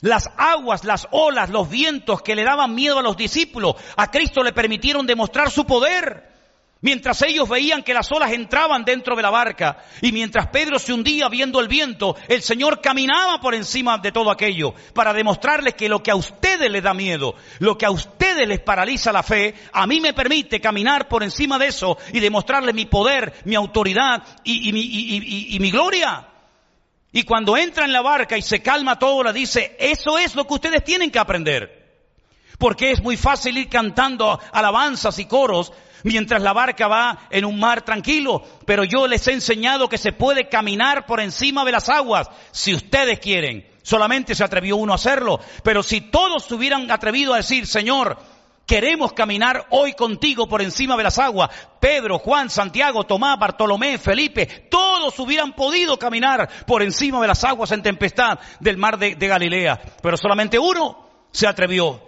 Las aguas, las olas, los vientos que le daban miedo a los discípulos, a Cristo le permitieron demostrar su poder. Mientras ellos veían que las olas entraban dentro de la barca y mientras Pedro se hundía viendo el viento, el Señor caminaba por encima de todo aquello para demostrarles que lo que a ustedes les da miedo, lo que a ustedes les paraliza la fe, a mí me permite caminar por encima de eso y demostrarles mi poder, mi autoridad y mi gloria. Y cuando entra en la barca y se calma todo, le dice, eso es lo que ustedes tienen que aprender. Porque es muy fácil ir cantando alabanzas y coros mientras la barca va en un mar tranquilo. Pero yo les he enseñado que se puede caminar por encima de las aguas, si ustedes quieren. Solamente se atrevió uno a hacerlo. Pero si todos se hubieran atrevido a decir, Señor, queremos caminar hoy contigo por encima de las aguas. Pedro, Juan, Santiago, Tomás, Bartolomé, Felipe, todos hubieran podido caminar por encima de las aguas en tempestad del mar de Galilea. Pero solamente uno se atrevió.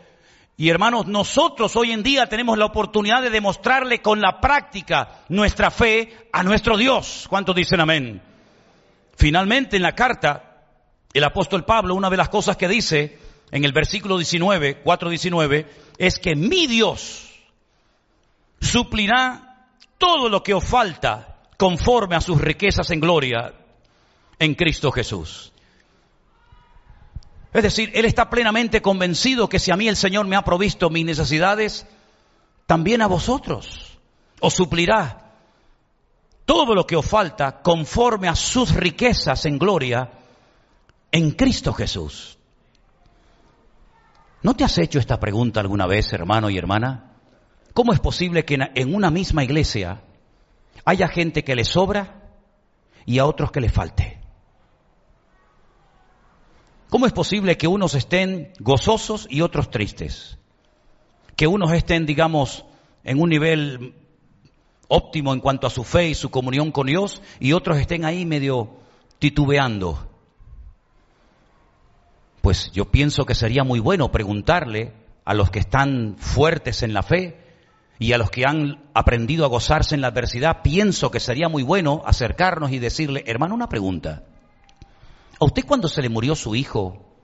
Y hermanos, nosotros hoy en día tenemos la oportunidad de demostrarle con la práctica nuestra fe a nuestro Dios. ¿Cuántos dicen amén? Finalmente en la carta, el apóstol Pablo, una de las cosas que dice en el versículo 19, 4:19, es que mi Dios suplirá todo lo que os falta conforme a sus riquezas en gloria en Cristo Jesús. Es decir, Él está plenamente convencido que si a mí el Señor me ha provisto mis necesidades, también a vosotros os suplirá todo lo que os falta conforme a sus riquezas en gloria en Cristo Jesús. ¿No te has hecho esta pregunta alguna vez, hermano y hermana? ¿Cómo es posible que en una misma iglesia haya gente que le sobra y a otros que le falte? ¿Cómo es posible que unos estén gozosos y otros tristes? Que unos estén, digamos, en un nivel óptimo en cuanto a su fe y su comunión con Dios, y otros estén ahí medio titubeando. Pues yo pienso que sería muy bueno preguntarle a los que están fuertes en la fe y a los que han aprendido a gozarse en la adversidad, pienso que sería muy bueno acercarnos y decirle: hermano, una pregunta. ¿A usted cuando se le murió su hijo,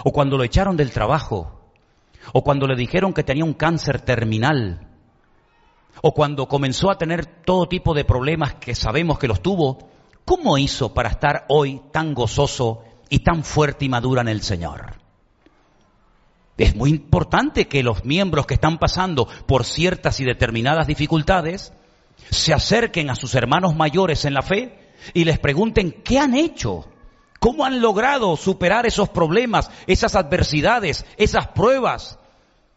o cuando lo echaron del trabajo, o cuando le dijeron que tenía un cáncer terminal, o cuando comenzó a tener todo tipo de problemas que sabemos que los tuvo, cómo hizo para estar hoy tan gozoso y tan fuerte y madura en el Señor? Es muy importante que los miembros que están pasando por ciertas y determinadas dificultades se acerquen a sus hermanos mayores en la fe y les pregunten qué han hecho, cómo han logrado superar esos problemas, esas adversidades, esas pruebas,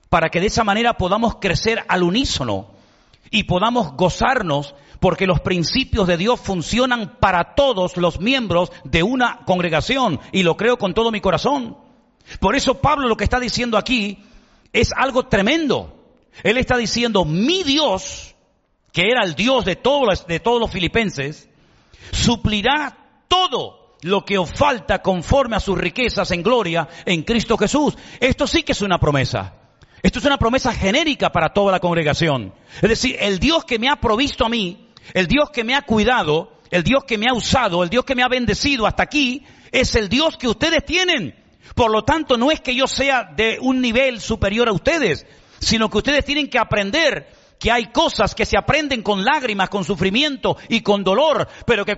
para que de esa manera podamos crecer al unísono y podamos gozarnos, porque los principios de Dios funcionan para todos los miembros de una congregación, y lo creo con todo mi corazón. Por eso Pablo lo que está diciendo aquí es algo tremendo. Él está diciendo: mi Dios, que era el Dios de todos los filipenses, suplirá todo lo que os falta conforme a sus riquezas en gloria en Cristo Jesús. Esto sí que es una promesa. Esto es una promesa genérica para toda la congregación. Es decir, el Dios que me ha provisto a mí, el Dios que me ha cuidado, el Dios que me ha usado, el Dios que me ha bendecido hasta aquí, es el Dios que ustedes tienen. Por lo tanto, no es que yo sea de un nivel superior a ustedes, sino que ustedes tienen que aprender que hay cosas que se aprenden con lágrimas, con sufrimiento y con dolor, pero que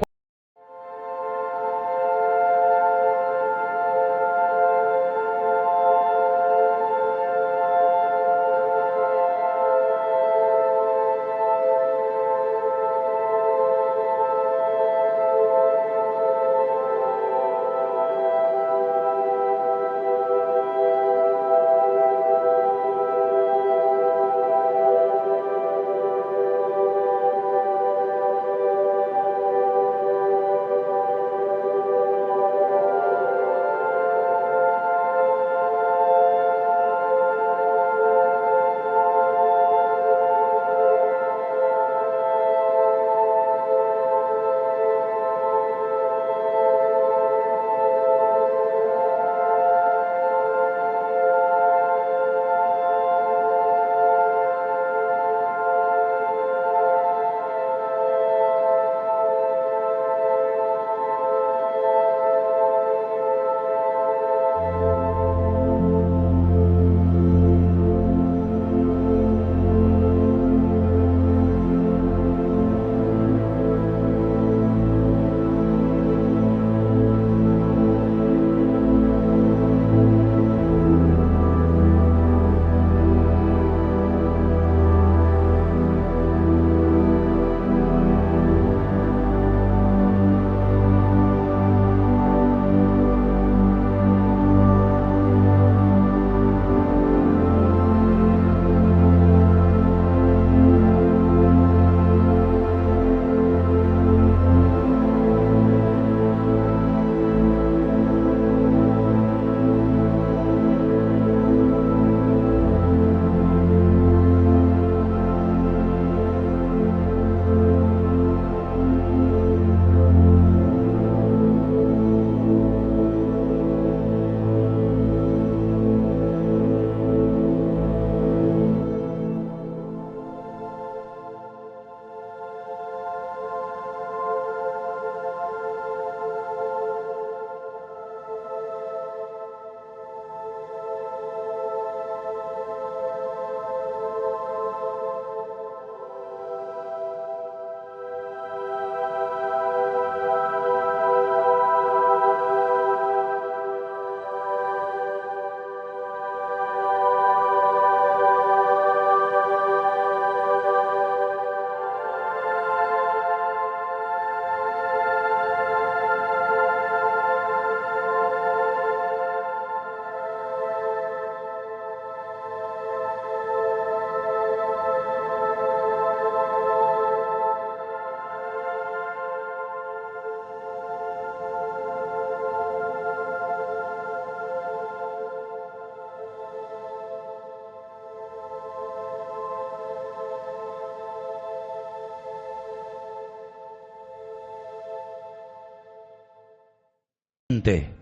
mente,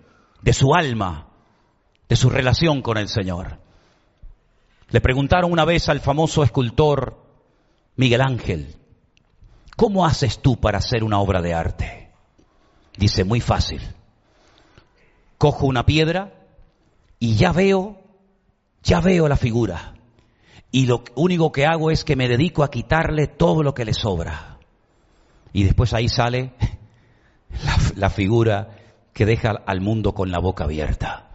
de su alma, de su relación con el Señor. Le preguntaron una vez al famoso escultor Miguel Ángel: ¿cómo haces tú para hacer una obra de arte? Dice: muy fácil. Cojo una piedra y ya veo la figura. Y lo único que hago es que me dedico a quitarle todo lo que le sobra. Y después ahí sale la figura que deja al mundo con la boca abierta.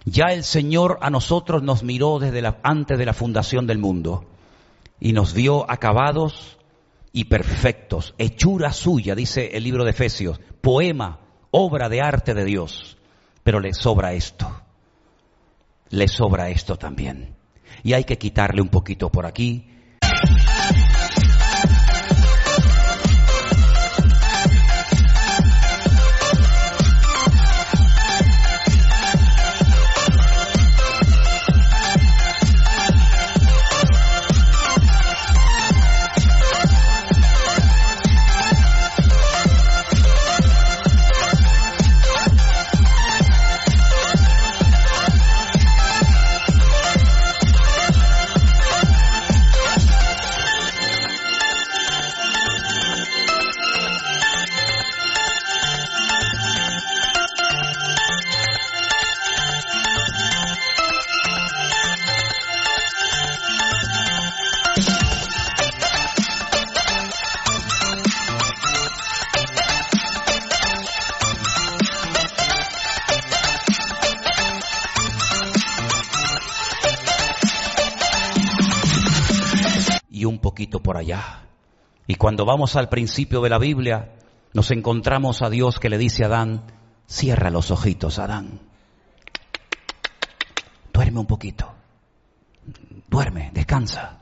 Ya el Señor a nosotros nos miró antes de la fundación del mundo y nos vio acabados y perfectos, hechura suya, dice el libro de Efesios, poema, obra de arte de Dios. Pero le sobra esto también. Y hay que quitarle un poquito por aquí. Por allá. Y cuando vamos al principio de la Biblia, nos encontramos a Dios que le dice a Adán: cierra los ojitos, Adán. Duerme un poquito. Duerme, descansa.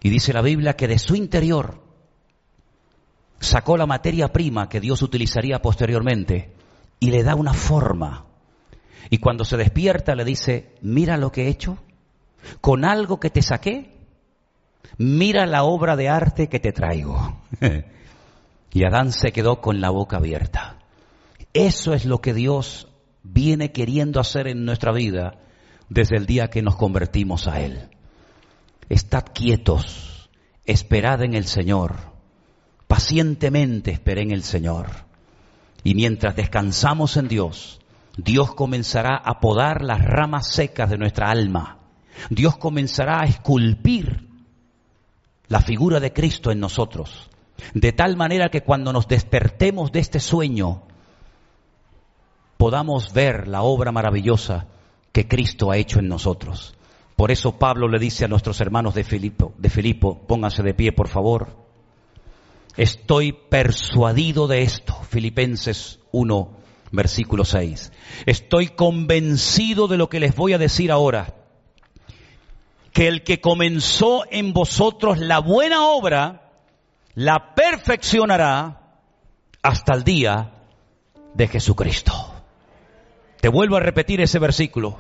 Y dice la Biblia que de su interior sacó la materia prima que Dios utilizaría posteriormente y le da una forma. Y cuando se despierta le dice: mira lo que he hecho. Con algo que te saqué, mira la obra de arte que te traigo. Y Adán se quedó con la boca abierta. Eso es lo que Dios viene queriendo hacer en nuestra vida desde el día que nos convertimos a Él. Estad quietos, esperad en el Señor, pacientemente esperé en el Señor. Y mientras descansamos en Dios, Dios comenzará a podar las ramas secas de nuestra alma. Dios comenzará a esculpir la figura de Cristo en nosotros, de tal manera que cuando nos despertemos de este sueño, podamos ver la obra maravillosa que Cristo ha hecho en nosotros. Por eso Pablo le dice a nuestros hermanos de Filipo, pónganse de pie por favor: estoy persuadido de esto, Filipenses 1, versículo 6. Estoy convencido de lo que les voy a decir ahora, que el que comenzó en vosotros la buena obra, la perfeccionará hasta el día de Jesucristo. Te vuelvo a repetir ese versículo.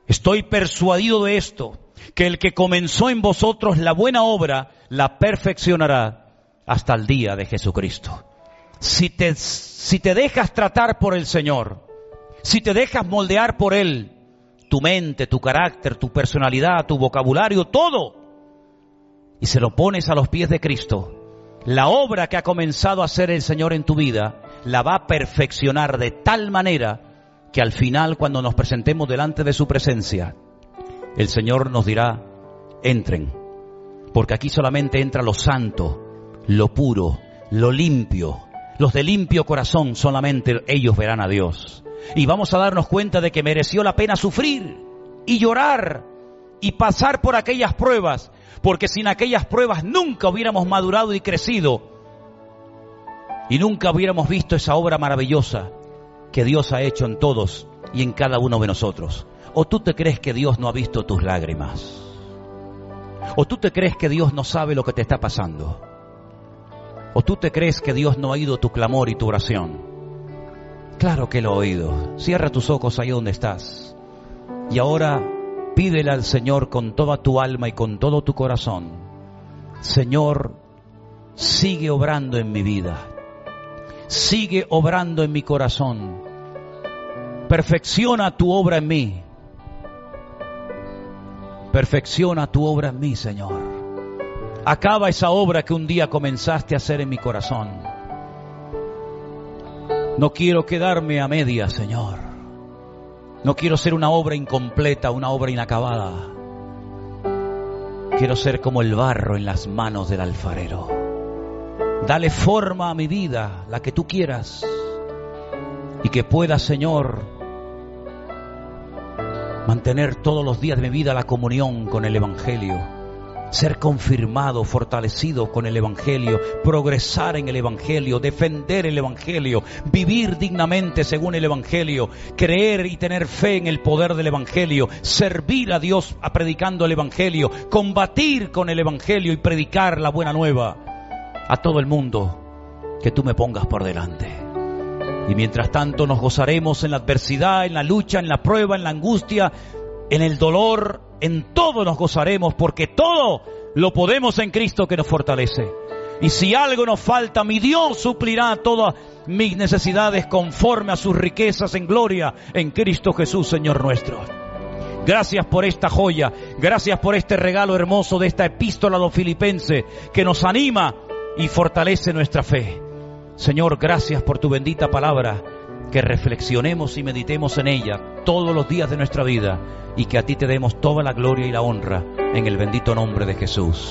Estoy persuadido de esto, que el que comenzó en vosotros la buena obra, la perfeccionará hasta el día de Jesucristo. Si te dejas tratar por el Señor, si te dejas moldear por Él, tu mente, tu carácter, tu personalidad, tu vocabulario, todo, y se lo pones a los pies de Cristo, la obra que ha comenzado a hacer el Señor en tu vida, la va a perfeccionar de tal manera que al final, cuando nos presentemos delante de su presencia, el Señor nos dirá: entren, porque aquí solamente entra lo santo, lo puro, lo limpio. Los de limpio corazón, solamente ellos verán a Dios. Y vamos a darnos cuenta de que mereció la pena sufrir y llorar y pasar por aquellas pruebas, porque sin aquellas pruebas nunca hubiéramos madurado y crecido y nunca hubiéramos visto esa obra maravillosa que Dios ha hecho en todos y en cada uno de nosotros. ¿O tú te crees que Dios no ha visto tus lágrimas? ¿O tú te crees que Dios no sabe lo que te está pasando? ¿O tú te crees que Dios no ha oído tu clamor y tu oración? Claro que lo ha oído. Cierra tus ojos ahí donde estás. Y ahora pídele al Señor con toda tu alma y con todo tu corazón: Señor, sigue obrando en mi vida. sigue obrando en mi corazón. Perfecciona tu obra en mí. Perfecciona tu obra en mí, Señor. Acaba esa obra que un día comenzaste a hacer en mi corazón. No quiero quedarme a medias, Señor. No quiero ser una obra incompleta, una obra inacabada. Quiero ser como el barro en las manos del alfarero. Dale forma a mi vida, la que tú quieras. Y que pueda, Señor, mantener todos los días de mi vida la comunión con el Evangelio. Ser confirmado, fortalecido con el Evangelio, progresar en el Evangelio, defender el Evangelio, vivir dignamente según el Evangelio, creer y tener fe en el poder del Evangelio, servir a Dios predicando el Evangelio, combatir con el Evangelio y predicar la buena nueva a todo el mundo que tú me pongas por delante. Y mientras tanto nos gozaremos en la adversidad, en la lucha, en la prueba, en la angustia, en el dolor, en todo nos gozaremos, porque todo lo podemos en Cristo que nos fortalece. Y si algo nos falta, mi Dios suplirá todas mis necesidades conforme a sus riquezas en gloria en Cristo Jesús, Señor nuestro. Gracias por esta joya, gracias por este regalo hermoso de esta epístola a los Filipenses que nos anima y fortalece nuestra fe. Señor, gracias por tu bendita palabra, que reflexionemos y meditemos en ella todos los días de nuestra vida y que a ti te demos toda la gloria y la honra en el bendito nombre de Jesús.